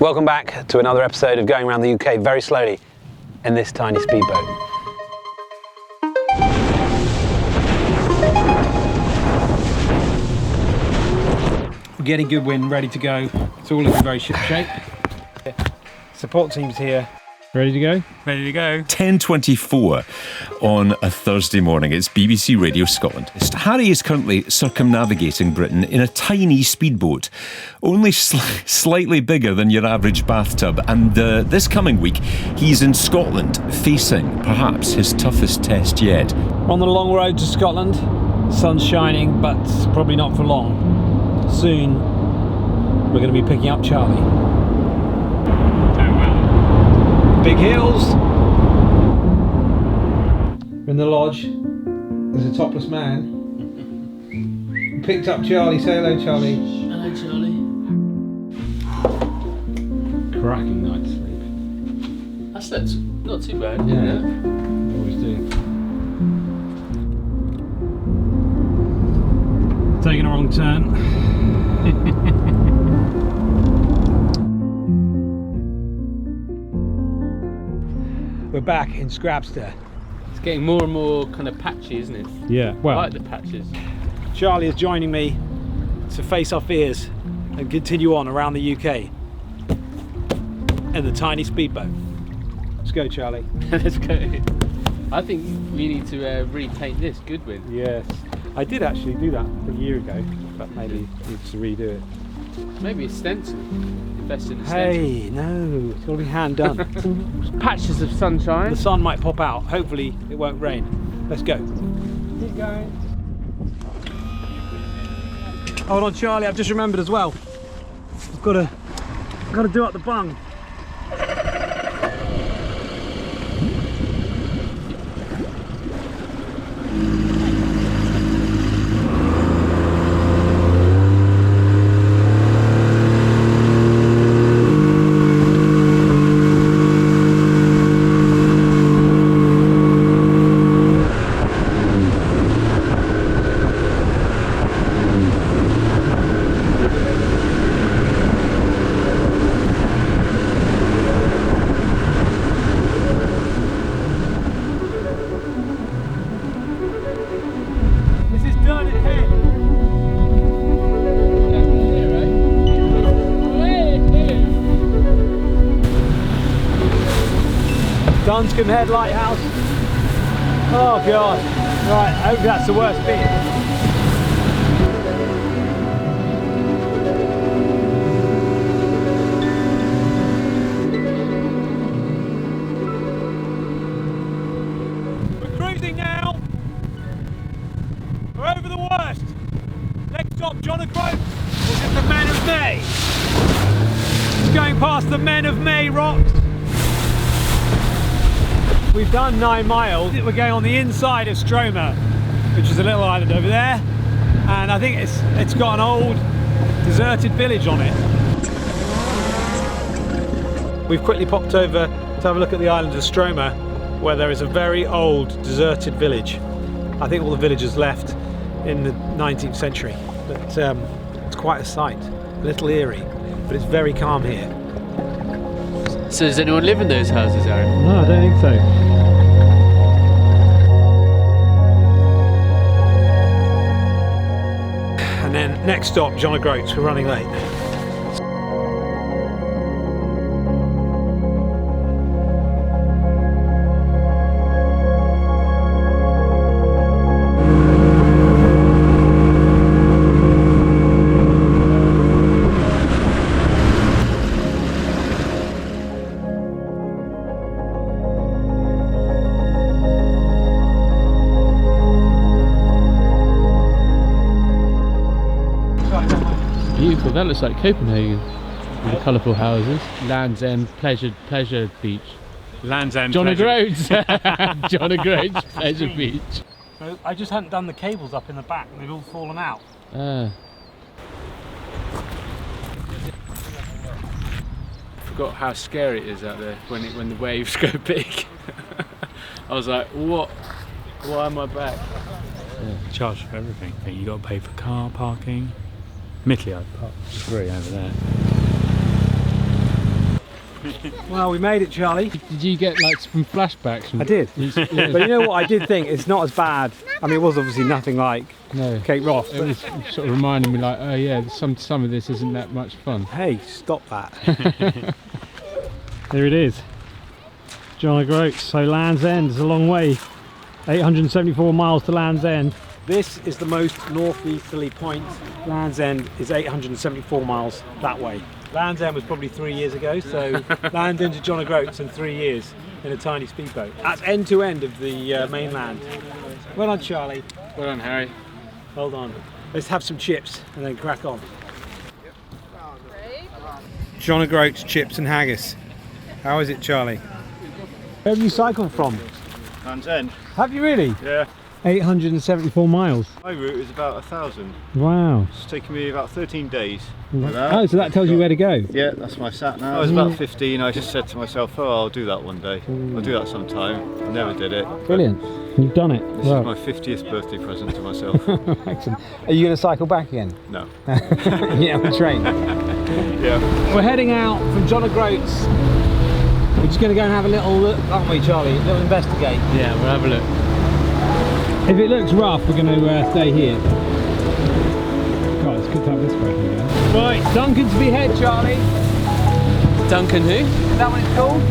Welcome back to another episode of Going Around the UK very slowly in this tiny speedboat. We're getting Goodwin ready to go. It's all looking very ship shape. Support team's here. Ready to go? Ready to go. 10:24 on a Thursday morning. It's BBC Radio Scotland. Harry is currently circumnavigating Britain in a tiny speedboat, only slightly bigger than your average bathtub. And this coming week, he's in Scotland, facing perhaps his toughest test yet. On the long road to Scotland, sun's shining, but probably not for long. Soon, we're going to be picking up Charlie. Big hills. We're in the lodge. There's a topless man. We picked up Charlie. Say hello, Charlie. Hello, Charlie. Cracking night's sleep. That's not too bad, Yeah. We always do. Taking a wrong turn. We're back in Scrabster. It's getting more and more kind of patchy, isn't it? Yeah, well, I like the patches. Charlie is joining me to face our fears and continue on around the UK in the tiny speedboat. Let's go, Charlie. Let's go. I think we need to repaint this Goodwin. Yes, I did actually do that a year ago, but maybe need to redo it. Maybe a stencil. Invest in a stencil. Hey, no, it's got to be hand done. Patches of sunshine. The sun might pop out. Hopefully, it won't rain. Let's go. Keep going. Hold on, Charlie. I've just remembered as well. I've got to do up the bung. Dunscombe Head Lighthouse. Oh God. Right, I hope that's the worst bit. We're cruising now. We're over the worst. Next stop, John O'Groats. This is the Men of May. It's going past the Men of May rocks. We've done 9 miles. We're going on the inside of Stroma, which is a little island over there, and I think it's got an old deserted village on it. We've quickly popped over to have a look at the island of Stroma, where there is a very old deserted village. I think all the villagers left in the 19th century, but it's quite a sight. A little eerie, but it's very calm here. So does anyone live in those houses, Aaron? No, I don't think so. And then next stop, John O'Groats. We're running late. Beautiful, that looks like Copenhagen. With the colourful houses. Land's End Pleasure Beach. Land's End. John O'Groats. John O'Groats Pleasure Beach. So I just hadn't done the cables up in the back and they've all fallen out. Forgot how scary it is out there when the waves go big. I was like, what? Why am I back? Yeah. Charge for everything. You got to pay for car parking. Admittedly, I parked free over there. Well, we made it, Charlie. Did you get like some flashbacks? I did. But you know what I did think? It's not as bad. I mean, it was obviously nothing like Cape Wrath. It was sort of reminding me like, oh yeah, some of this isn't that much fun. Hey, stop that. There it is. John O'Groats. So Land's End is a long way. 874 miles to Land's End. This is the most northeasterly point. Land's End is 874 miles that way. Land's End was probably 3 years ago, so Land's End to John O'Groats in 3 years in a tiny speedboat. That's end to end of the mainland. Well done, Charlie. Well done, Harry. Hold on. Let's have some chips and then crack on. John O'Groats chips and haggis. How is it, Charlie? Where have you cycled from? Land's End. Have you really? Yeah. 874 miles. My route is about 1,000. Wow. It's taken me about 13 days. Oh, so that tells you where to go. Yeah, that's my sat nav. I was about 15, I just said to myself, oh, I'll do that one day. I'll do that sometime. I never did it. Brilliant. You've done it. This is my 50th birthday present to myself. Excellent. Are you going to cycle back again? No. Yeah, on the train. Yeah. We're heading out from John O'Groats. We're just going to go and have a little look, aren't we, Charlie? A little investigate. Yeah, we'll have a look. If it looks rough, we're going to stay here. God, it's good to have this way again. Right, Duncan to be head, Charlie. Duncan who? Is that what it's called?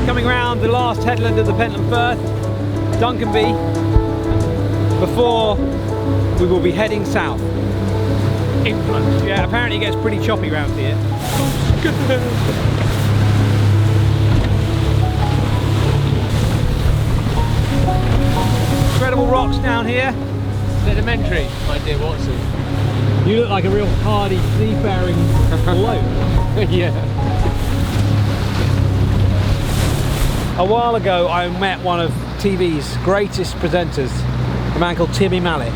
Coming round the last headland of the Pentland Firth, Duncanby, before we will be heading south. England. Yeah, apparently it gets pretty choppy round here. Incredible rocks down here. Sedimentary, my dear Watson. You look like a real hardy seafaring bloke. Yeah. A while ago I met one of TV's greatest presenters, a man called Timmy Mallet,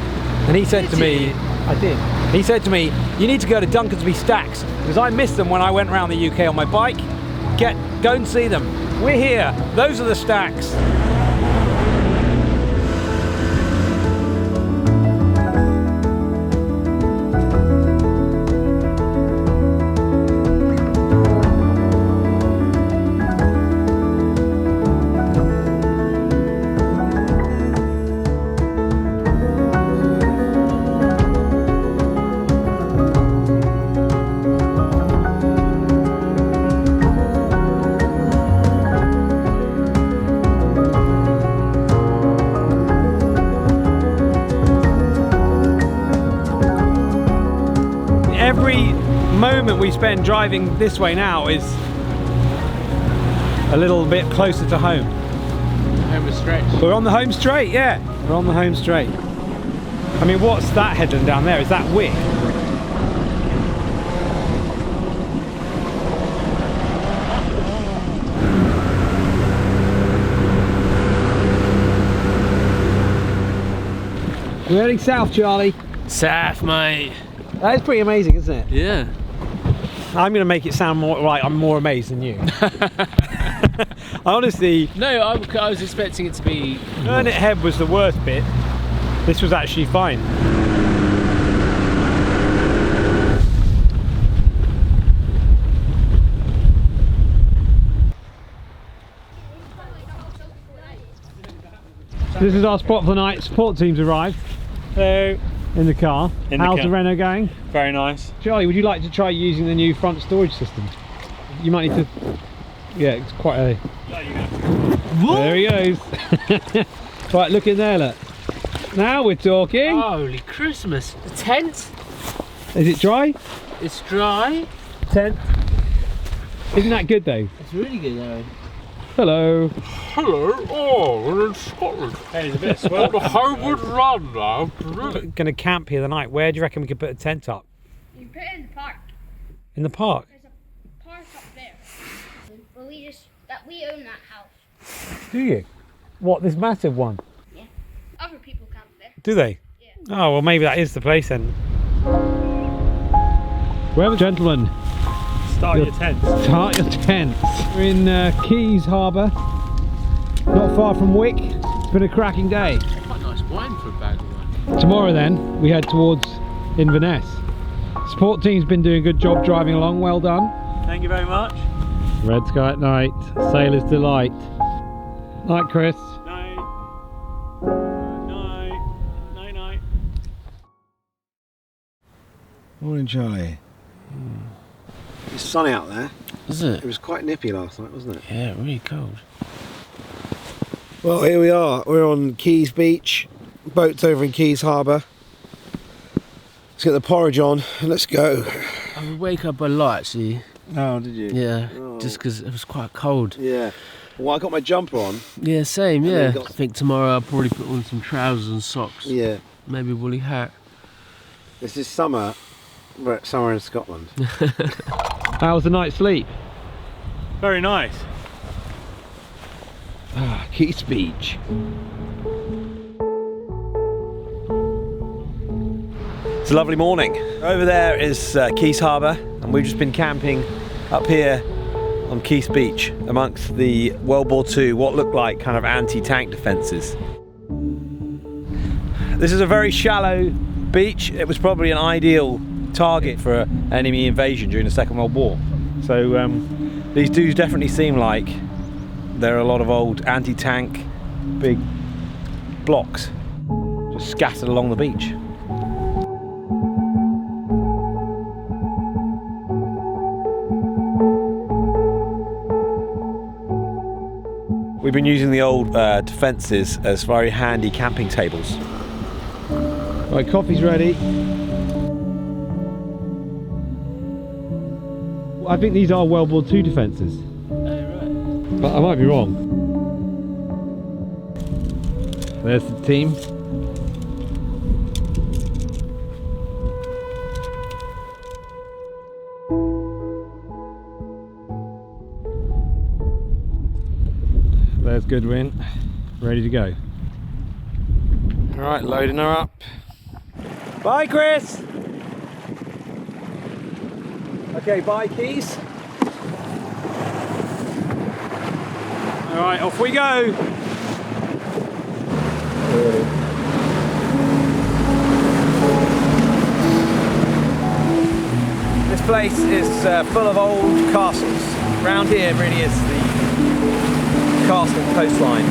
and he said to me, I did. He said to me, you need to go to Duncansby Stacks because I missed them when I went around the UK on my bike. Go and see them. We're here. Those are the stacks. Every moment we spend driving this way now is a little bit closer to home. Home stretch. We're on the home straight, yeah. We're on the home straight. I mean, what's that headland down there? Is that Wick? We're heading south, Charlie. South, mate. That is pretty amazing, isn't it? Yeah. I'm going to make it sound more like I'm more amazed than you. I honestly, No, I was expecting it to be. Burnett Head was the worst bit. This was actually fine. This is our spot for the night. Support team's arrived. So, In the car. In the How's car. the Renault going? very nice. Charlie, would you like to try using the new front storage system? You might need to... Yeah, it's quite a... There he goes. Right, look in there, look. Now we're talking. Holy Christmas! The tent. Is it dry? It's dry. Tent. Isn't that good though? It's really good though. Hello. Hello. Oh, we're in Scotland. Hey, there's a bit of swell. On the homeward run now. Going to camp here the night. Where do you reckon we could put a tent up? You put it in the park. In the park? There's a park up there. But we own that house. Do you? What, this massive one? Yeah. Other people camp there. Do they? Yeah. Oh, well, maybe that is the place then. Well, gentlemen, Start your tent. start your tents. We're in Keys Harbour, not far from Wick. It's been a cracking day. Quite nice wine for a bag of wine. Tomorrow then, we head towards Inverness. Support team's been doing a good job driving along, well done. Thank you very much. Red sky at night, sailor's delight. Night, Chris. Night. Night. Night. Morning, Charlie. It's sunny out there. Is it? It was quite nippy last night, wasn't it? Yeah, really cold. Well, here we are. We're on Keys Beach. Boat's over in Keys Harbour. Let's get the porridge on and let's go. I would wake up a lot actually. Oh, did you? Yeah, Oh. just because it was quite cold. Yeah. Well, I got my jumper on. Yeah, same, And yeah. then got- I think tomorrow I'll probably put on some trousers and socks. Yeah. Maybe a woolly hat. This is summer. We're somewhere in Scotland. How was the night's sleep? Very nice. Keys Beach. It's a lovely morning. Over there is Keys Harbour, and we've just been camping up here on Keys Beach amongst the World War II, what looked like kind of anti-tank defences. This is a very shallow beach. It was probably an ideal target for enemy invasion during the Second World War. So these dudes definitely seem like there are a lot of old anti-tank big blocks just scattered along the beach. We've been using the old defences as very handy camping tables. Right, coffee's ready. I think these are World War II defences. Oh, right. But I might be wrong. There's the team. There's Goodwin, ready to go. All right, loading her up. Bye, Chris. Okay, bye, Keys. All right, off we go. This place is full of old castles. Round here really is the castle coastline.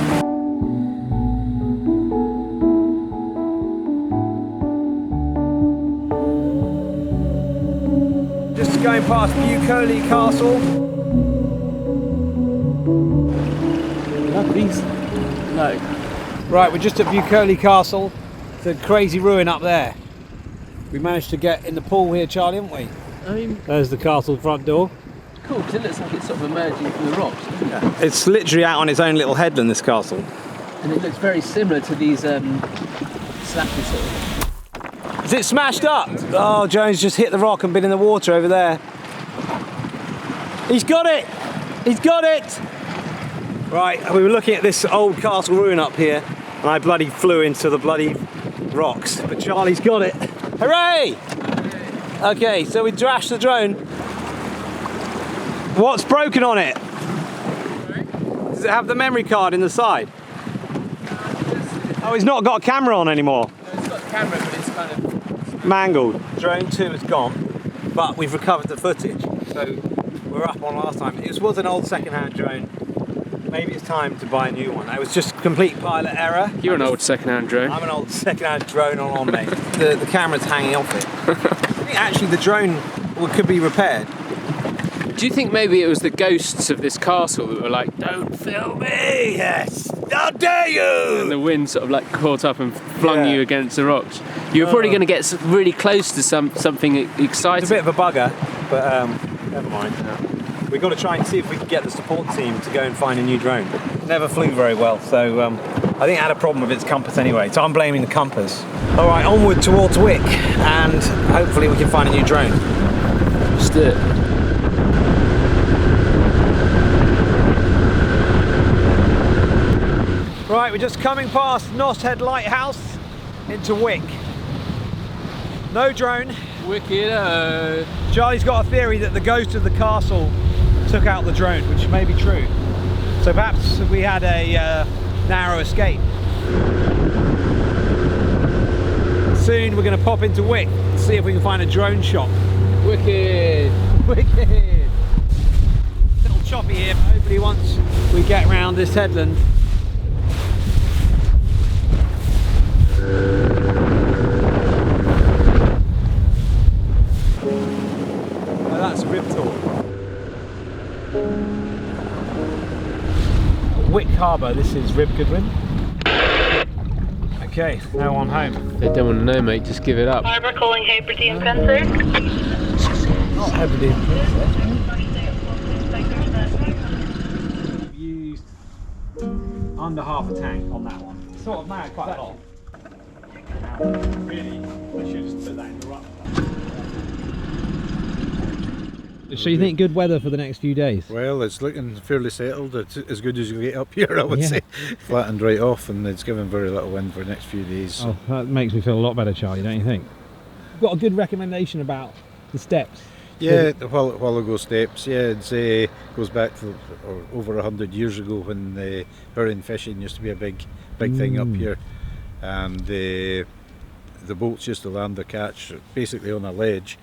Just going past Bucoli Castle. These? No. Right, we're just at Bucoli Castle. It's a crazy ruin up there. We managed to get in the pool here, Charlie, haven't we? I mean, There's the castle front door. cool, because it looks like it's sort of emerging from the rocks, doesn't it? It's literally out on its own little headland, this castle. And it looks very similar to these slappy sort of. Is it smashed up? Oh, Jones just hit the rock and been in the water over there. He's got it! He's got it! Right, we were looking at this old castle ruin up here, and I bloody flew into the bloody rocks. But Charlie's got it. Hooray! Okay, so we trashed the drone. What's broken on it? Does it have the memory card in the side? Oh, it's not got a camera on anymore. No, it's got a camera, but it's kind of Mangled. Drone 2 is gone, but we've recovered the footage. So we're up on last time. It was an old second-hand drone. Maybe it's time to buy a new one. It was just complete pilot error. You're an old second-hand drone. I'm an old second-hand drone on mate. The camera's hanging off it. I think actually the drone could be repaired. Do you think maybe it was the ghosts of this castle that were like, don't film me? Yes! How dare you! And the wind sort of like caught up and flung Yeah. you against the rocks. You were probably going to get really close to something exciting. It's a bit of a bugger, but never mind. We've got to try and see if we can get the support team to go and find a new drone. It never flew very well, so I think it had a problem with its compass anyway, so I'm blaming the compass. All right, onward towards Wick, and hopefully we can find a new drone. Just do it. Right, we're just coming past Noshead Lighthouse into Wick. No drone. Wicked. Charlie's got a theory that the ghost of the castle took out the drone, which may be true. So perhaps we had a narrow escape. Soon we're going to pop into Wick and see if we can find a drone shop. Wicked. Wicked. exactly here. Hopefully once we get round this headland. Oh, that's Rib Talk. Wick Harbour, this is Rib Goodwin. Okay, now I'm home. They don't want to know, mate, just give it up. Harbour calling Aberdeen Penford. Not Aberdeen. Used under half a tank on that one. Sort of mad, quite a lot. Really, I should just put that in the ruck. So you think good weather for the next few days? Well, it's looking fairly settled. It's as good as you get up here, I would say. Flattened right off, and it's given very little wind for the next few days. So. Oh, that makes me feel a lot better, Charlie, don't you think? You've got a good recommendation about the steps. Yeah, the Whaligoe steps. Yeah, it goes back to over 100 years ago when herring fishing used to be a big thing up here, and the boats used to land their catch basically on a ledge,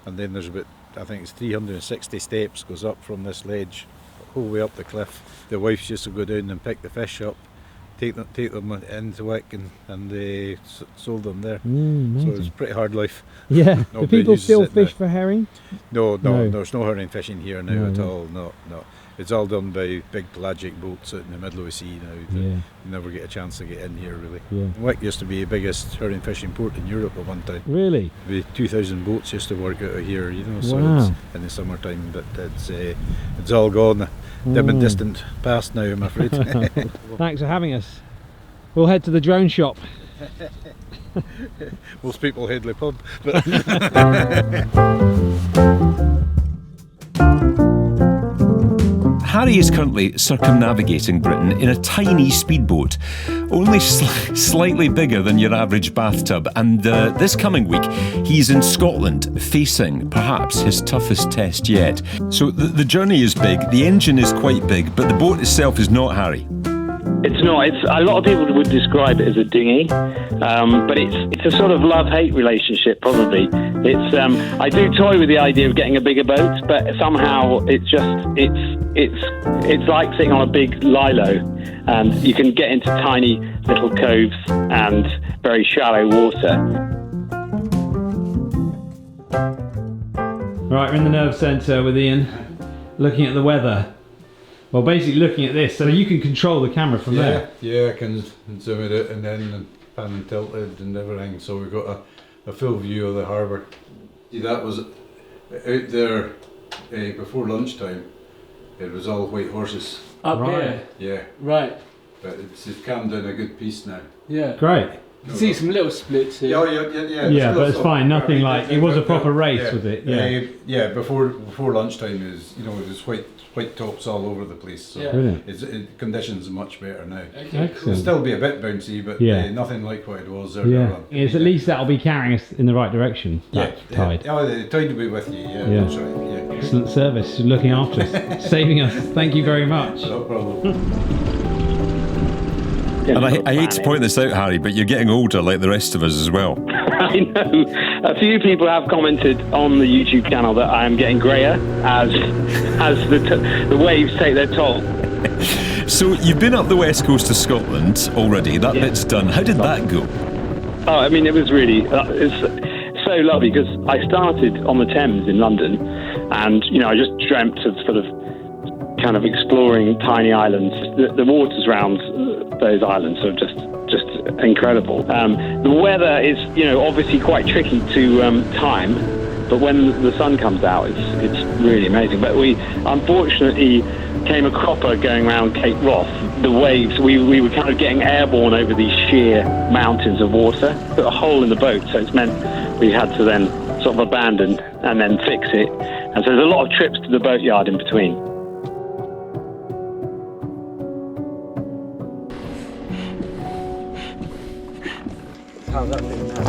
and then there's about, I think it's 360 steps goes up from this ledge, whole way up the cliff. The wives used to go down and pick the fish up, take them into Wick, and they sold them there. So it's a pretty hard life. Yeah. Do people still fish for herring? No, there's no herring fishing here now at all. No. It's all done by big pelagic boats out in the middle of the sea now. You never get a chance to get in here, really. Wick used to be the biggest herring fishing port in Europe at one time. Really? 2,000 boats used to work out of here, so it's in the summertime, but it's all gone. Dim and distant past now, I'm afraid. Thanks for having us. We'll head to the drone shop. Most people Headley pub. Harry is currently circumnavigating Britain in a tiny speedboat, only slightly bigger than your average bathtub, and this coming week he's in Scotland facing perhaps his toughest test yet. So the journey is big, the engine is quite big, but the boat itself is not, Harry. It's not. It's a lot of people would describe it as a dinghy, but it's a sort of love-hate relationship. Probably. It's. I do toy with the idea of getting a bigger boat, but somehow it's like sitting on a big lilo, and you can get into tiny little coves and very shallow water. Right, we're in the nerve centre with Ian, looking at the weather. Well, basically looking at this, so you can control the camera from there. Yeah, I can zoom it out and then pan and tilt it and everything, so we've got a full view of the harbour. See, that was out there before lunchtime. It was all white horses. Up here? Yeah. Right. But it's calmed down a good piece now. Yeah. Great. You can see some little splits here. Yeah, but it's fine. Nothing like it was a proper race with it. Yeah. Before lunchtime is there's white tops all over the place. So conditions are much better now. Okay. It'll still be a bit bouncy, but nothing like what it was earlier on. It's at least that'll be carrying us in the right direction. That tide. Oh, the tide will be with you. Yeah. That's right. Yeah. Excellent service. You're looking after us, saving us. Thank you very much. No problem. And I hate to point this out, Harry, but you're getting older like the rest of us as well. I know. A few people have commented on the YouTube channel that I am getting greyer as the waves take their toll. So you've been up the west coast of Scotland already. That bit's done. How did that go? Oh, I mean, it was really it's so lovely because I started on the Thames in London, and I just dreamt of sort of kind of exploring tiny islands. The waters around those islands are just incredible. The weather is, obviously quite tricky to time, but when the sun comes out, it's really amazing. But we unfortunately came a cropper going around Cape Wrath. The waves, we were kind of getting airborne over these sheer mountains of water. Put a hole in the boat, so it's meant we had to then sort of abandon and then fix it. And so there's a lot of trips to the boatyard in between. How's that thing now?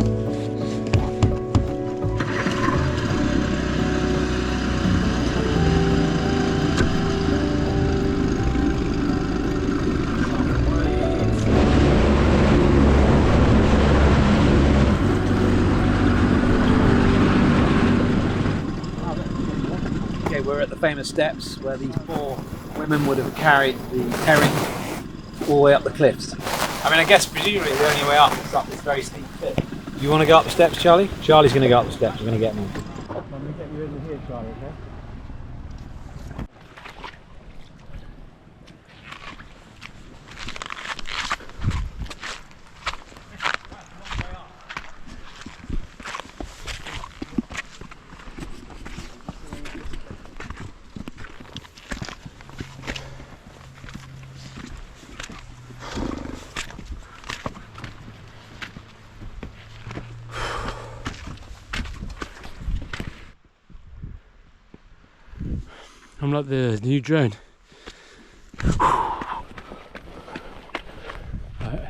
Okay, we're at the famous steps where these four women would have carried the herring all the way up the cliffs. I mean, I guess presumably the only way up is up this very steep cliff. You want to go up the steps, Charlie? Charlie's going to go up the steps. We're going to get him. I'm going to get you in here, Charlie, okay? I'm like the new drone. Right.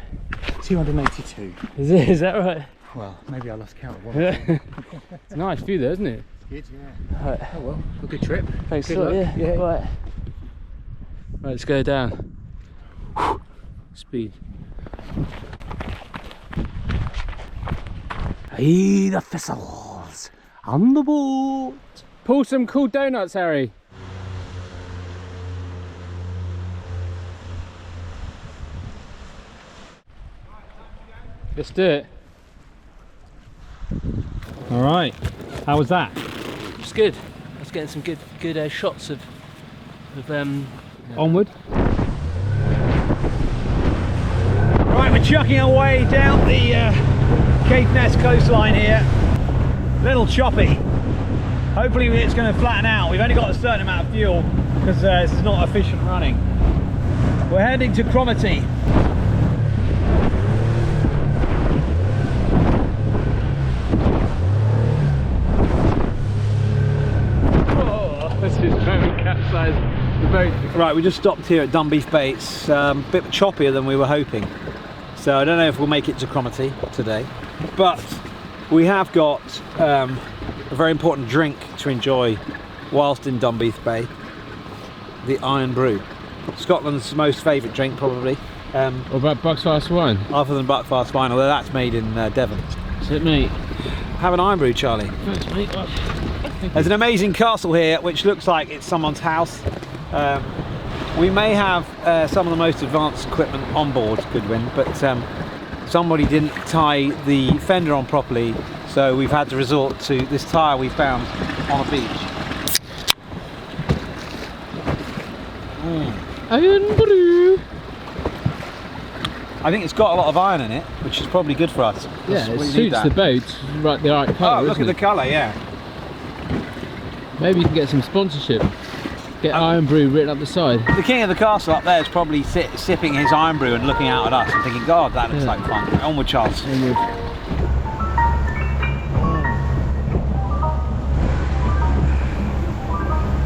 282. Is that right? Well, maybe I lost count of one. It's a nice view there, isn't it? Good, yeah. Right. Oh well, a good trip. Thanks Good a lot, luck. yeah. Right. Right, let's go down. Speed. Hey, the thistles on the boat. Pull some cool donuts, Harry. Let's do it. All right. How was that? It's good. I was getting some good shots of Onward. Right, we're chucking our way down the Caithness coastline here. Little choppy. Hopefully it's going to flatten out. We've only got a certain amount of fuel because this is not efficient running. We're heading to Cromarty. This is very capsized. Right, we just stopped here at Dunbeef Bay. It's a bit choppier than we were hoping. So I don't know if we'll make it to Cromarty today. But we have got a very important drink to enjoy whilst in Dunbeef Bay. The Iron Brew. Scotland's most favourite drink probably. What about Buckfast wine? Other than Buckfast wine, although that's made in Devon. That's it, mate. Have an Iron Brew, Charlie. Thanks, mate. There's an amazing castle here which looks like it's someone's house. We may have some of the most advanced equipment on board Goodwin, but somebody didn't tie the fender on properly, so we've had to resort to this tyre we found on a beach. Iron Brew. I think it's got a lot of iron in it, which is probably good for us. Yeah, it We need suits that. the boat. Right, the right colour. Oh, look at isn't the it? colour, yeah. Maybe you can get some sponsorship. Get Iron Brew written up the side. The king of the castle up there is probably sipping his Iron Brew and looking out at us and thinking, God, that looks like fun. Onward, Charles. Onward.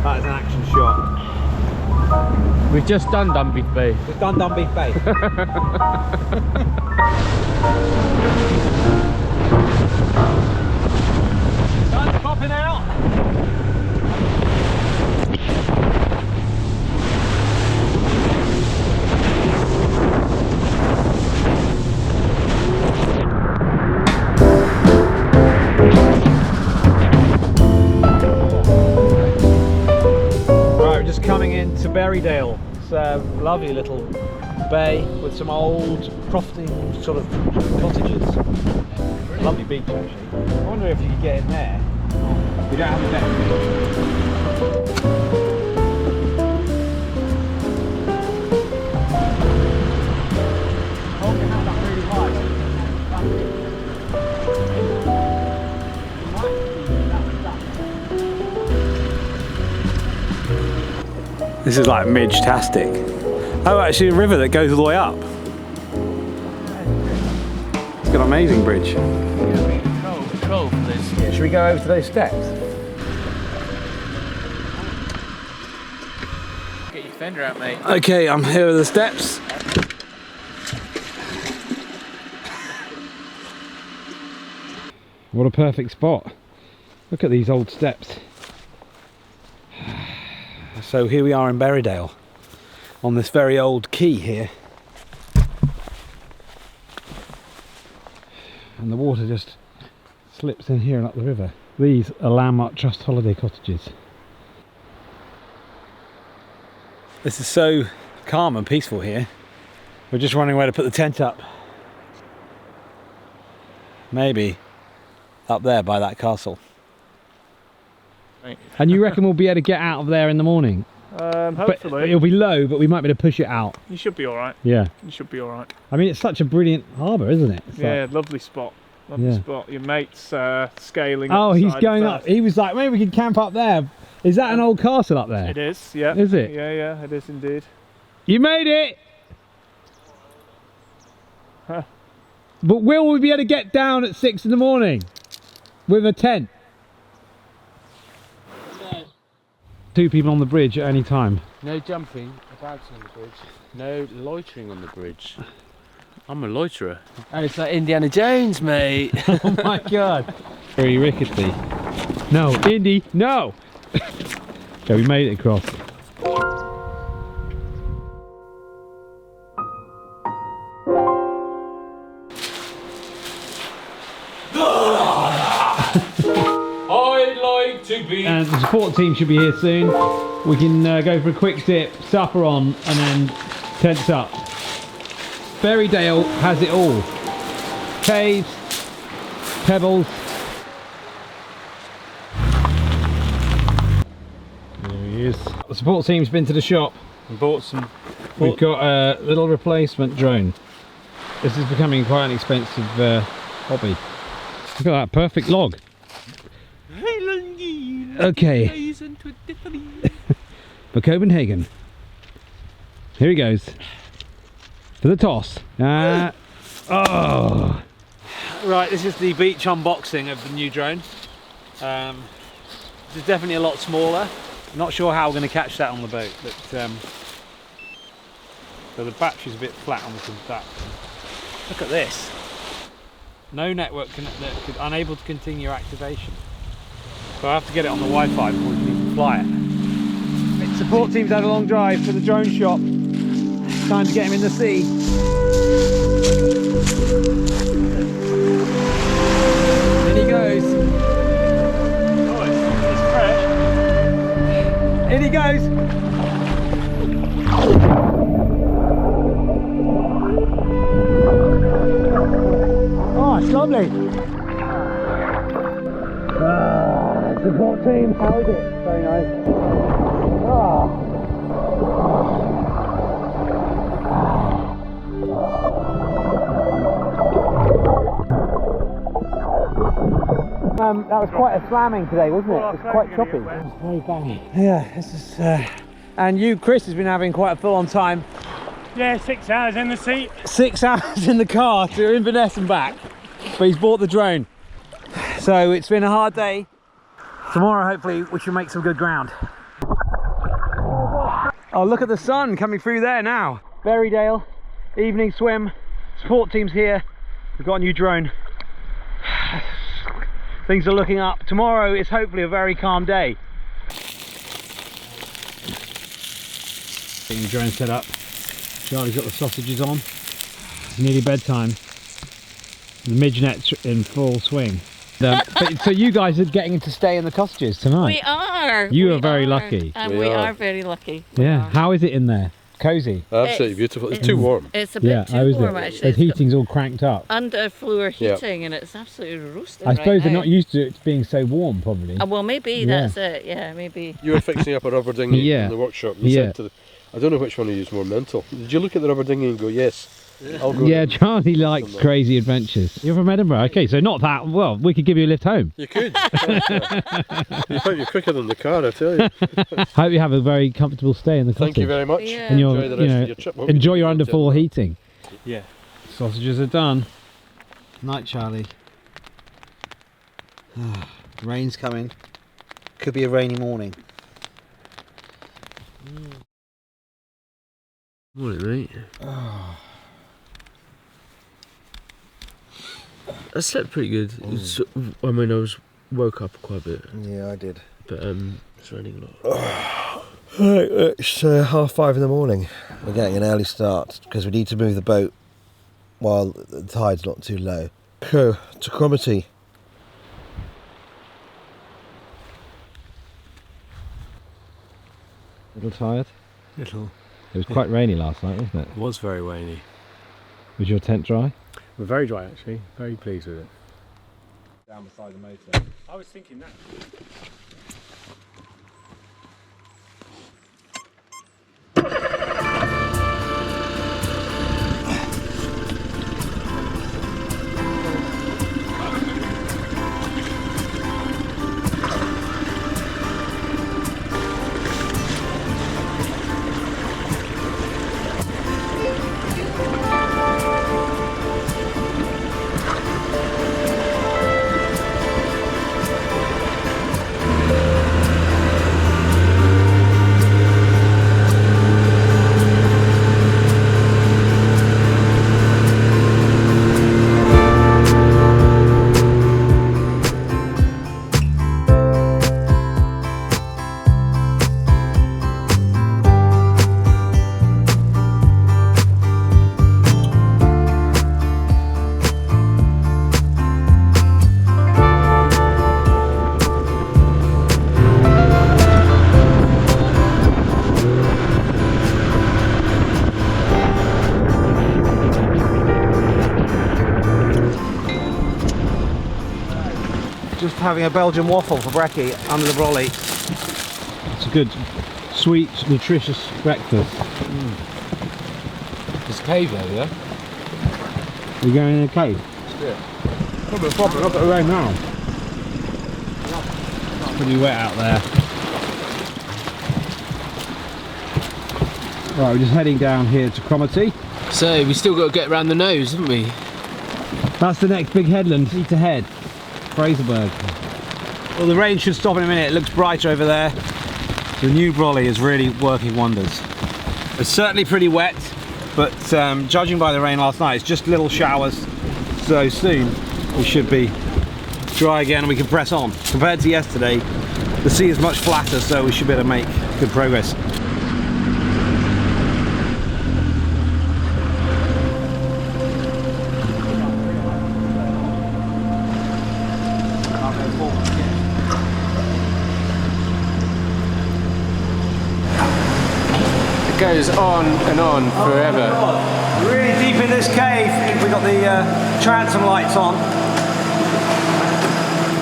That is an action shot. We've just done Dunbeef Bay. We've done Dunbeef Bay. Sun's popping out. Right, we're just coming into Berridale. It's a lovely little bay with some old crofting sort of cottages. Lovely beach actually. I wonder if you could get in there. We don't have a net. Hold your hand up really high. This is like midge-tastic. Oh, actually a river that goes all the way up. It's got an amazing bridge. Control for this. Yeah, should we go over to those steps? Get your fender out, mate. Okay, I'm here with the steps. What a perfect spot. Look at these old steps. So here we are in Berridale, on this very old quay here. And the water just slips in here and up the river. These are Landmark Trust holiday cottages. This is so calm and peaceful here. We're just wondering where to put the tent up. Maybe up there by that castle. And you reckon we'll be able to get out of there in the morning? Hopefully. But it'll be low, but we might be able to push it out. You should be alright. Yeah. You should be alright. I mean, it's such a brilliant harbour, isn't it? It's Yeah, like... lovely spot. Lovely spot. Your mate's scaling. Oh, up the he's side going first. up. He was like, maybe we could camp up there. Is that an old castle up there? It is, yeah. Is it? Yeah, yeah, it is indeed. You made it! Huh. But will we be able to get down at 6 in the morning? With a tent? No. 2 people on the bridge at any time. No jumping about on the bridge. No loitering on the bridge. I'm a loiterer. Oh, it's like Indiana Jones, mate. Oh my god. Very rickety. No, Indy, no! So we made it across. I'd like to be. And the support team should be here soon. We can go for a quick dip, supper on, and then tents up. Berridale has it all. Caves, pebbles. There he is. The support team's been to the shop and bought some. We've got a little replacement drone. This is becoming quite an expensive hobby. Look at that perfect log. Okay. For Copenhagen. Here he goes. For the toss. Oh. Right, this is the beach unboxing of the new drone. This is definitely a lot smaller. Not sure how we're going to catch that on the boat, but so the battery's a bit flat on the back. Look at this. No network unable to continue activation. So I have to get it on the Wi-Fi before we can even fly it. The support team's had a long drive to the drone shop. Time to get him in the sea. In he goes. Oh, it's fresh. In he goes. Oh, it's lovely. Support team, how is it? Very nice. That was quite a slamming today, wasn't it? It was quite choppy. It was very banging. Yeah, this is. And you, Chris, has been having quite a full-on time. Yeah, 6 hours in the seat. 6 hours in the car to Inverness and back, but he's bought the drone. So it's been a hard day. Tomorrow, hopefully, we should make some good ground. Oh, look at the sun coming through there now. Berridale, evening swim. Support team's here. We've got a new drone. Things are looking up. Tomorrow is hopefully a very calm day. Getting the drone set up. Charlie's got the sausages on. It's nearly bedtime. The midget's in full swing. But, so you guys are getting to stay in the cottages tonight? We are. You are very lucky. And we are very lucky. Yeah. How is it in there? Cosy? Absolutely beautiful. It's too warm. It's a bit too warm actually. The heating's all cranked up. Underfloor heating and it's absolutely roasting. I suppose they're now. not used to it being so warm, probably. Well, maybe that's it. Yeah, maybe. You were fixing up a rubber dinghy in the workshop. You said to the, I don't know which one you use more mental. Did you look at the rubber dinghy and go, yes, I'll go? Yeah, Charlie likes crazy adventures. You're from Edinburgh, okay, so not that, well, we could give you a lift home. You could. You might be quicker than the car, I tell you. Hope you have a very comfortable stay in the cottage. Thank you very much. Yeah. And enjoy the rest of your trip. Enjoy your underfloor heating. Yeah. Sausages are done. Night, Charlie. Rain's coming. Could be a rainy morning. Morning, mate. I slept pretty good. I mean, I woke up quite a bit. Yeah, I did. But it's raining a lot. It's 5:30 in the morning. We're getting an early start because we need to move the boat while the tide's not too low. Go to Cromarty. A little tired? Little. It was quite rainy last night, wasn't it? It was very rainy. Was your tent dry? We're very dry actually. Very pleased with it. Down beside the motor. I was thinking that. Just having a Belgian waffle for brekkie under the brolly. It's a good, sweet, nutritious breakfast. There's a cave over there. We're going in a cave? Yeah. Probably proper, look at the rain now. It's pretty wet out there. Right, we're just heading down here to Cromarty. So, we still got to get around the nose, haven't we? That's the next big headland, east ahead. Fraserburgh. Well, the rain should stop in a minute. It looks brighter over there. The new brolly is really working wonders. It's certainly pretty wet, but judging by the rain last night, it's just little showers. So soon we should be dry again and we can press on. Compared to yesterday, the sea is much flatter, so we should be able to make good progress. Goes on and on forever. We're really deep in this cave. We've got the transom lights on.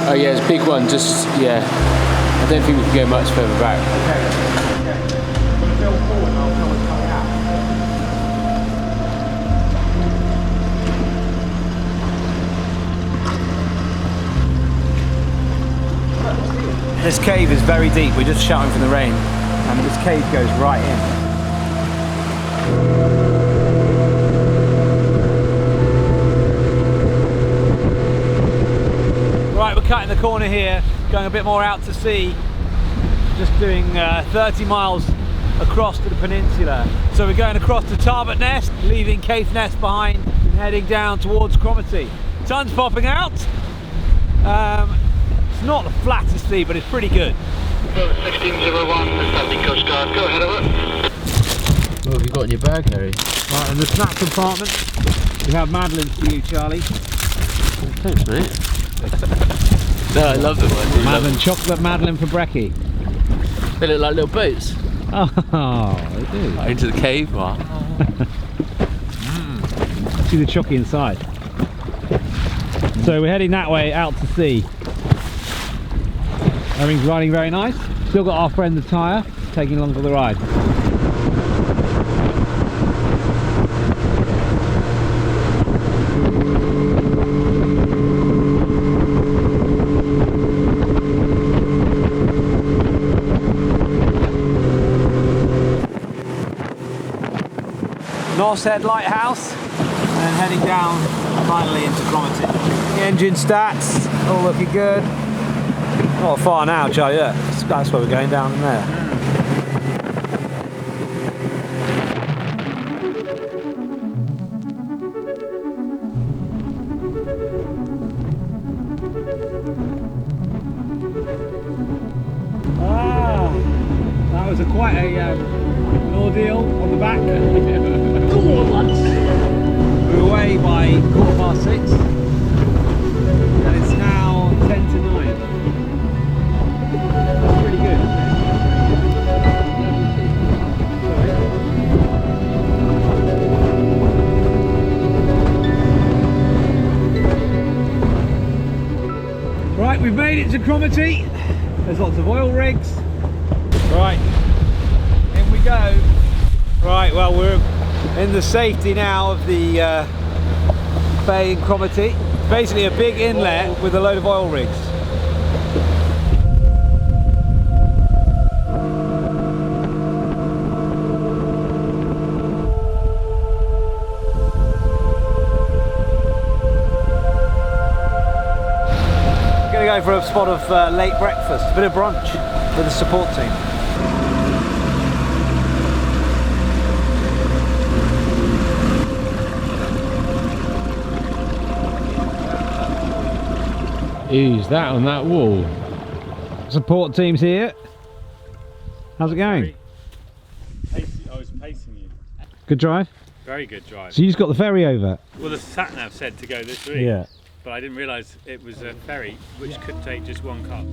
Oh yeah, it's a big one, just, yeah. I don't think we can go much further back. This cave is very deep. We're just shouting from the rain. And this cave goes right in. Right, we're cutting the corner here, going a bit more out to sea, just doing 30 miles across to the peninsula. So we're going across to Tarbert Nest, leaving Caithness behind and heading down towards Cromarty. Sun's popping out. It's not the flattest sea, but it's pretty good. 1601, Atlantic Coast Guard, go ahead, over. What have you got in your bag, Harry? Right, in the snack compartment, we have Madeleines for you, Charlie. Thanks, mate. No, I love them. Madeleine, chocolate Madeleine for brekkie. They look like little boats. Oh, they do. Right into the cave, wow. See the chocky inside. So we're heading that way out to sea. Everything's riding very nice. Still got our friend the tyre taking along for the ride. Norsehead Lighthouse and heading down finally into Cromarty. The engine stats all looking good. Not far now, Charlie, yeah. That's where we're going, down in there. That was quite an ordeal on the back. We're away by 6:15 and it's now 10 to 9. That's pretty good, isn't it? made it to Cromarty. There's lots of oil rigs. Right, in we go. Right, well, we're in the safety now of the bay in Cromarty. Basically a big inlet with a load of oil rigs. Go for a spot of late breakfast, a bit of brunch with the support team. Who's that on that wall? Support team's here. How's it going? I was pacing you. Good drive? Very good drive. So you just got the ferry over? Well, the sat-nav said to go this way. Yeah. But I didn't realise it was a ferry which could take just one car.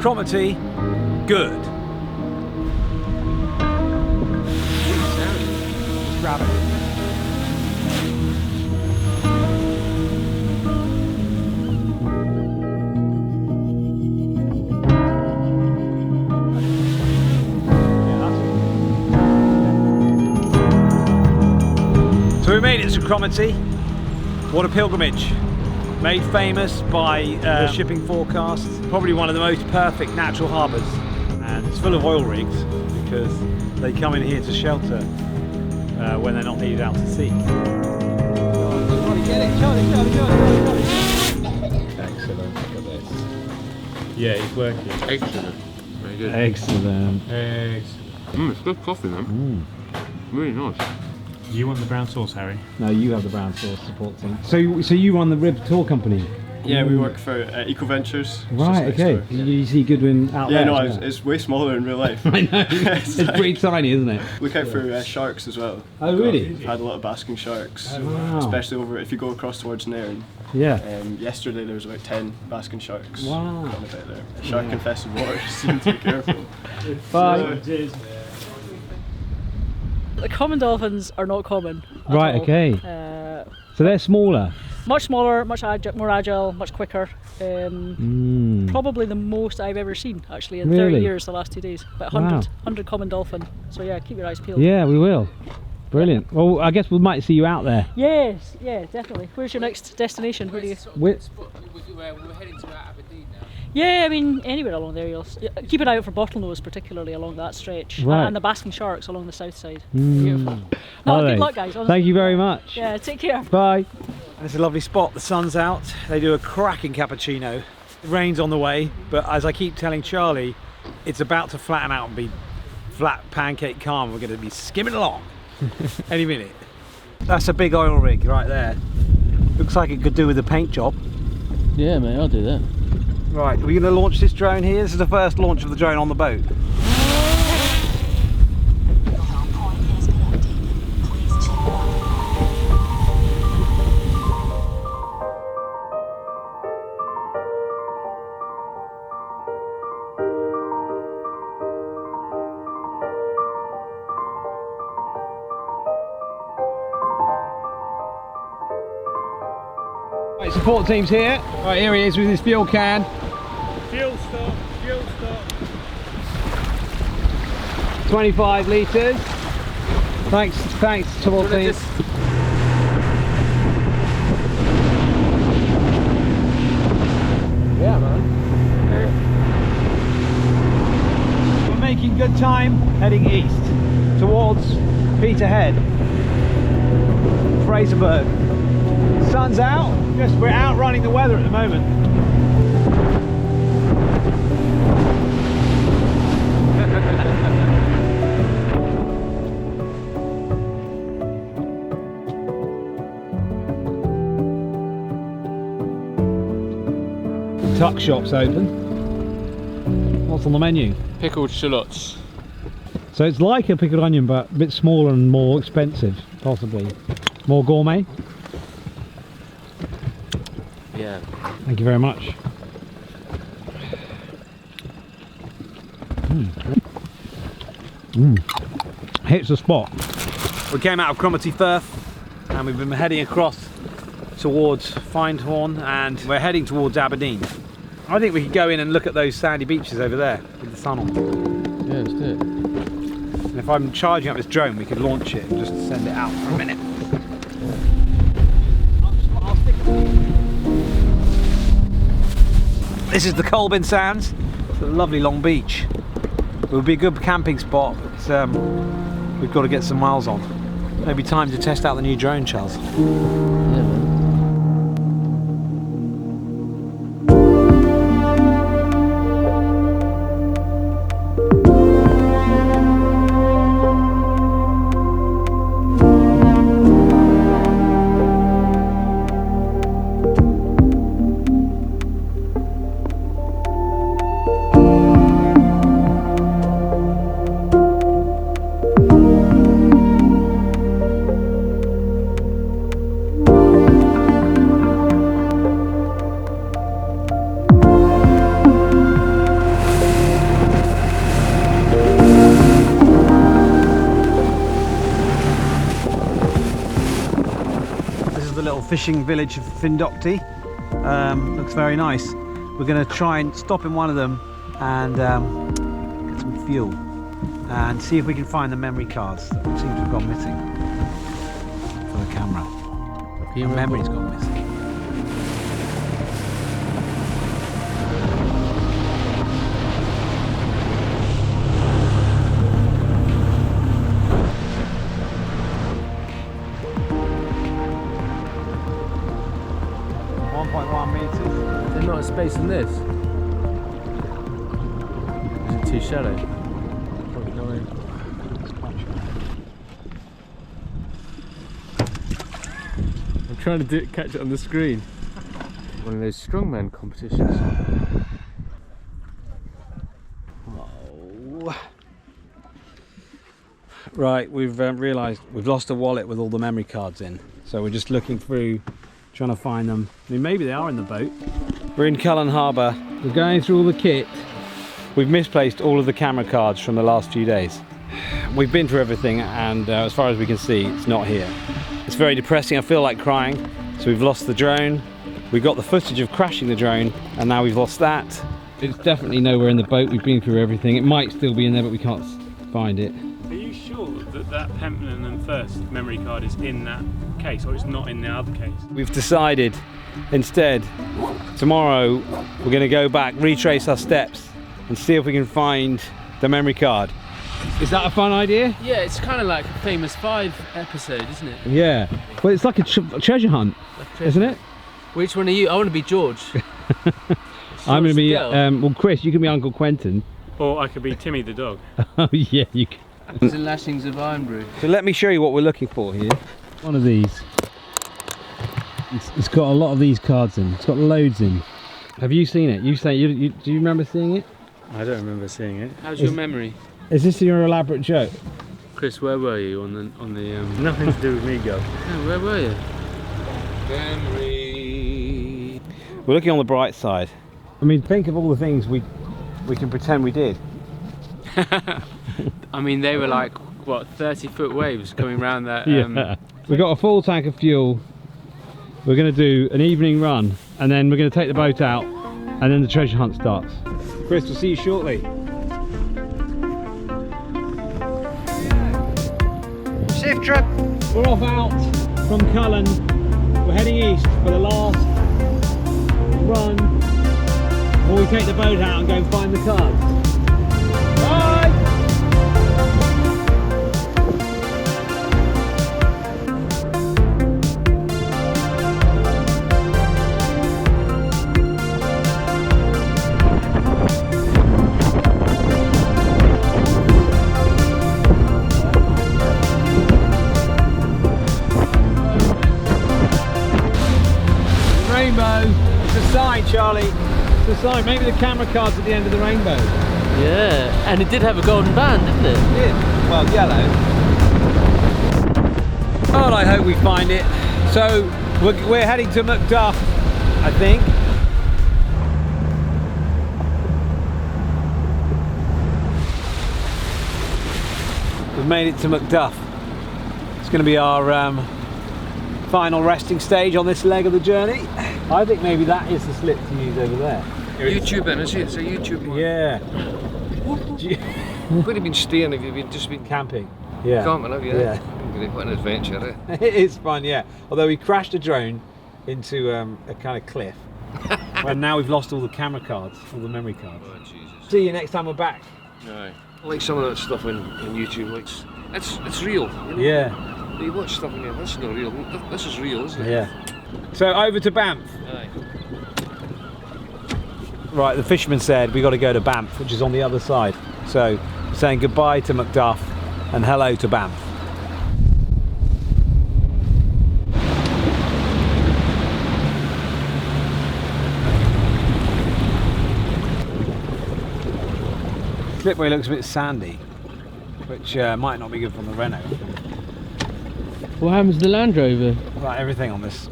Cromarty, good. Rabbit. So we made it to Cromarty. What a pilgrimage. Made famous by the shipping forecast. Probably one of the most perfect natural harbours. And it's full of oil rigs because they come in here to shelter when they're not needed out to sea. Excellent, look at this. Yeah, it's working. Excellent. Very good. Excellent. It's good coffee, man. Really nice. Do you want the brown sauce, Harry? No, you have the brown sauce support team. So you run the Rib Tour Company? Yeah, we work for Eco Ventures. Right, okay. You see Goodwin out there? Yeah, no, it's way smaller in real life. I know. It's pretty tiny, isn't it? Look out for sharks as well. Oh, really? We've had a lot of basking sharks. Oh, wow. Especially over if you go across towards Nairn. Yeah. Yesterday there was about 10 basking sharks. Wow. Quite a bit there. Shark infested waters, so you need to be careful. Bye. The common dolphins are not common. Right, okay. So they're smaller? Much smaller, much more agile, much quicker. Probably the most I've ever seen, actually, in 30 years, the last 2 days. About 100 common dolphin. So yeah, keep your eyes peeled. Yeah, we will. Brilliant. Well, I guess we might see you out there. Yes, yeah, definitely. Where's your next destination? Where do you? We're heading to Aberdeen now. Yeah, I mean, anywhere along there. You'll keep an eye out for bottlenose, particularly along that stretch, right. And the basking sharks along the south side. Beautiful. No, good luck, guys. Honestly. Thank you very much. Yeah, take care. Bye. It's a lovely spot. The sun's out. They do a cracking cappuccino. The rain's on the way, but as I keep telling Charlie, it's about to flatten out and be flat pancake calm. We're going to be skimming along any minute. That's a big oil rig right there. Looks like it could do with a paint job. Yeah, mate, I'll do that. Right, are we going to launch this drone here? This is the first launch of the drone on the boat. Right, support team's here. Right, here he is with his fuel can. Fuel stop, fuel stop. 25 litres. Thanks, support team. Yeah, man. We're making good time heading east towards Peterhead, Fraserburgh. Sun's out. We're outrunning the weather at the moment. Tuck shop's open. What's on the menu? Pickled shallots. So it's like a pickled onion, but a bit smaller and more expensive, possibly. More gourmet. Yeah. Thank you very much. Hits the spot. We came out of Cromarty Firth. and we've been heading across towards Findhorn, and we're heading towards Aberdeen. I think we could go in and look at those sandy beaches over there with the sun on. Yeah, let's do it. And if I'm charging up this drone, we could launch it and just send it out for a minute. This is the Colbin Sands. It's a lovely long beach. It would be a good camping spot, but we've got to get some miles on. Maybe time to test out the new drone, Charles. Fishing village of Findocti. Looks very nice. We're going to try and stop in one of them and get some fuel and see if we can find the memory cards that seem to have gone missing for the camera. The memory's gone missing. There's not a space in this. Is it too shallow? Probably not. I'm trying to catch it on the screen. One of those strongman competitions. Oh. Right, we've realised we've lost a wallet with all the memory cards in. So we're just looking through, trying to find them. I mean, maybe they are in the boat. We're in Cullen Harbour. We're going through all the kit. We've misplaced all of the camera cards from the last few days. We've been through everything, and as far as we can see, it's not here. It's very depressing. I feel like crying. So we've lost the drone. We got the footage of crashing the drone, and now we've lost that. It's definitely nowhere in the boat. We've been through everything. It might still be in there, but we can't find it. Are you sure that Pentland Firth memory card is in that case, or it's not in the other case? We've decided instead, tomorrow we're going to go back, retrace our steps and see if we can find the memory card. Is that a fun idea? Yeah, it's kind of like a Famous Five episode, isn't it? Yeah, well, it's like a treasure hunt, isn't it? Which one are you? I want to be George. I'm going to be, well, Chris, you can be Uncle Quentin. Or I could be Timmy the dog. Oh yeah, you can. It's the lashings of Iron Brew. So let me show you what we're looking for here. One of these. It's got a lot of these cards in. It's got loads in. Have you seen it? Do you remember seeing it? I don't remember seeing it. How's your memory? Is this your elaborate joke? Chris, where were you on the Nothing to do with me, go. No, where were you? Memory. We're looking on the bright side. I mean, think of all the things we can pretend we did. I mean, they were like, what, 30-foot waves coming around that. Yeah. We've got a full tank of fuel. We're going to do an evening run, and then we're going to take the boat out, and then the treasure hunt starts. Chris, we'll see you shortly. Safe trip. We're off out from Cullen. We're heading east for the last run before we take the boat out and go and find the cards. Bye! Rainbow. It's a sign, Charlie. It's a sign. Maybe the camera card's at the end of the rainbow. Yeah, and it did have a golden band, didn't it? It did. Well, yellow. Well, I hope we find it. So we're heading to Macduff, I think. We've made it to Macduff. It's going to be our final resting stage on this leg of the journey. I think maybe that is the slip to use over there. YouTubing, is it? It's a YouTube one. Yeah. Where have you been staying? Have you just been camping? Yeah. Camping, have you? Yeah. What an adventure, eh? It is fun, yeah. Although we crashed a drone into a kind of cliff. And now we've lost all the camera cards, all the memory cards. Oh, Jesus. See you next time we're back. Aye. I like some of that stuff on YouTube. Like, it's real. You know? Yeah. You watch stuff and you go, this is not real. This is real, isn't it? Yeah. So over to Banff. Aye. Right, the fisherman said we got to go to Banff, which is on the other side. So saying goodbye to Macduff and hello to Banff. Slipway looks a bit sandy, which might not be good from the Renault. What happens to the Land Rover? Like everything on this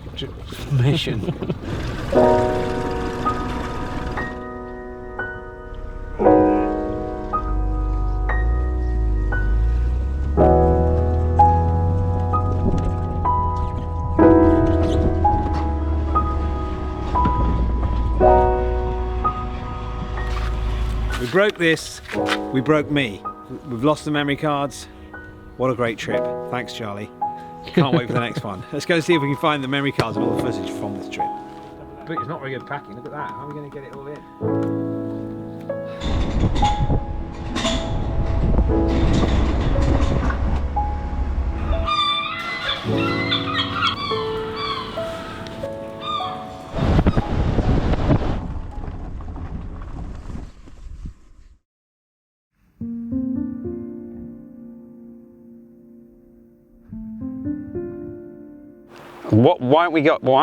mission. We broke this, we broke me. We've lost the memory cards. What a great trip. Thanks, Charlie. Can't wait for the next one. Let's go see if we can find the memory cards and all the footage from this trip. But it's not very good packing, look at that. How are we going to get it all in? Why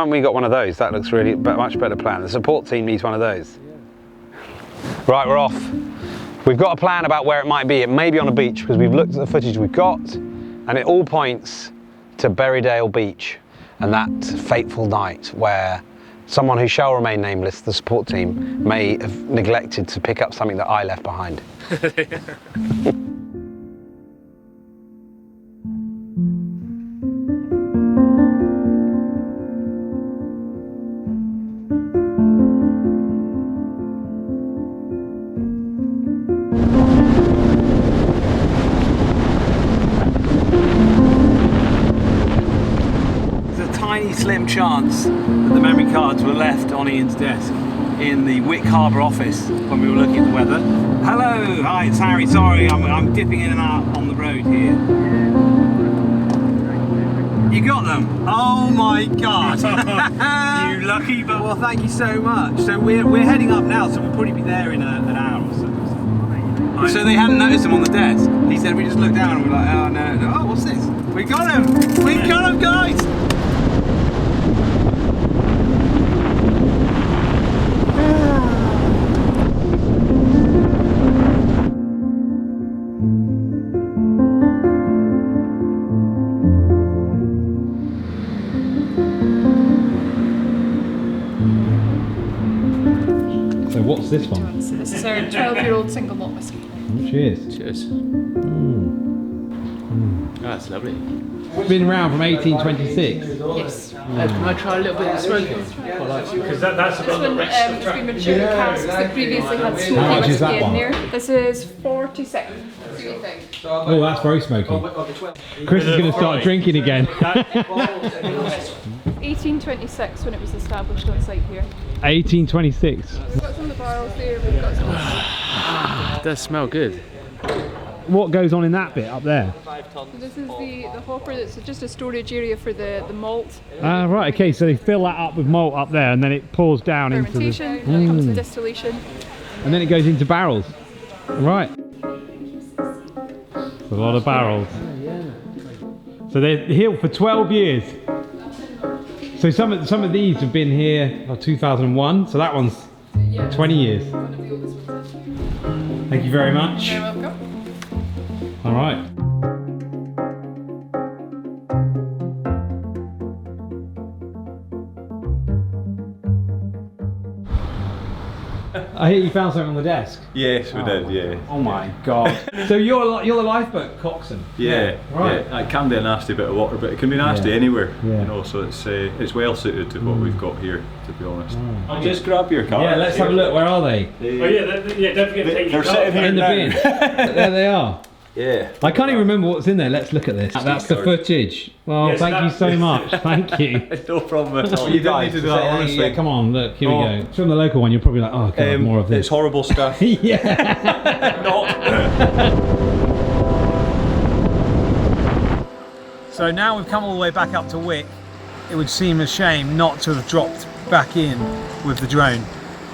haven't we got one of those? That looks really much better plan. The support team needs one of those. Yeah. Right, we're off. We've got a plan about where it might be. It may be on a beach because we've looked at the footage we've got and it all points to Berridale Beach and that fateful night where someone who shall remain nameless, the support team, may have neglected to pick up something that I left behind. Slim chance that the memory cards were left on Ian's desk in the Wick Harbour office when we were looking at the weather. Hello, hi, it's Harry. Sorry, I'm dipping in and out on the road here. You got them? Oh my God! You lucky but well, thank you so much. So we're heading up now, so we'll probably be there in an hour or so. So they hadn't noticed them on the desk. He said we just looked down and we're like, oh no, oh what's this? We got them! We got them, guys! So what's this one? So this is our 12-year-old single malt whiskey. Oh, cheers. Cheers. Oh, that's lovely. It's been around from 1826. Yes. Can I try a little bit of smoking? Because that's about the rest of the It's track. been matured casks that previously had smoky whiskey in there. This is 46. Oh, that's very smoky. Chris is going to start drinking again. 1826 when it was established on site here. 1826. We've got some of the barrels there, we've got some. It does smell good. What goes on in that bit up there? So this is the hopper, that's just a storage area for the malt. Ah, right, okay, so they fill that up with malt up there and then it pours down into the... Fermentation, then it comes to distillation. And then it goes into barrels. Right. It's a lot of barrels. So they're here for 12 years. So some of these have been here 2001, so that one's 20 years. Thank you very much. You're welcome. All right. I hear you found something on the desk. Yes, we did. Yeah. Oh my god. So you're the lifeboat coxswain. Yeah, right. Yeah. It can be a nasty bit of water, but it can be nasty anywhere. Yeah. You know, so it's well suited to what we've got here, to be honest. Oh. Just grab your car. Yeah, let's have a look. Where are they? Oh yeah, don't forget to take your They're car. sitting here In the now. bin. There they are. Yeah. I can't even remember what's in there. Let's look at this. That's the footage. Well, Yes, thank you so much. Thank you. No problem at all. You don't need to do that, honestly. Yeah, come on, look, here we go. From the local one, you're probably like, oh, God, more of this. It's horrible stuff. Yeah. So now we've come all the way back up to Wick. It would seem a shame not to have dropped back in with the drone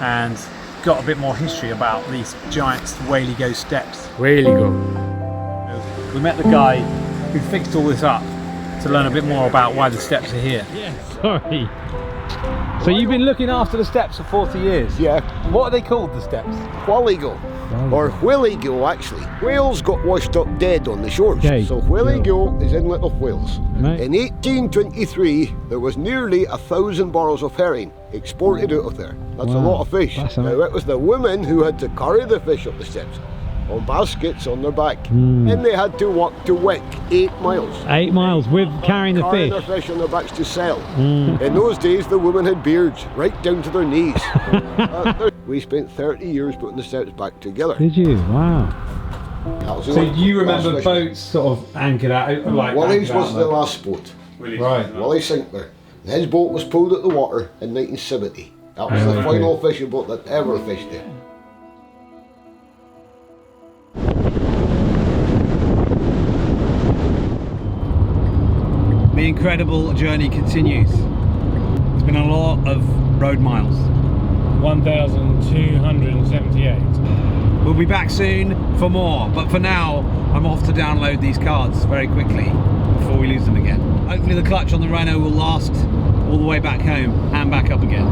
and got a bit more history about these giant Whaligoe steps. Whaligoe. We met the guy who fixed all this up to learn a bit more about why the steps are here. Yeah, sorry. So you've been looking after the steps for 40 years? Yeah. What are they called, the steps? Whaligoe. Or Whaligoe, actually. Whales got washed up dead on the shores. Okay. So Whaligoe is inlet of Wales. Right. In 1823, there was nearly 1,000 barrels of herring exported out of there. That's a lot of fish. Now, it was the women who had to carry the fish up the steps on baskets on their back. And they had to walk to Wick 8 miles. 8 miles with carrying the Carrying fish. their fish on their backs to sell. In those days, the women had beards right down to their knees. We spent 30 years putting the steps back together. Did you? Wow. So you remember boats sort of anchored out? Like Wally's was the last boat. Right. Wally Sinclair. His boat was pulled out of the water in 1970. That was the final fishing boat that ever fished there. The incredible journey continues. There's been a lot of road miles. 1,278. We'll be back soon for more, but for now I'm off to download these cards very quickly before we lose them again. Hopefully the clutch on the Renault will last all the way back home and back up again.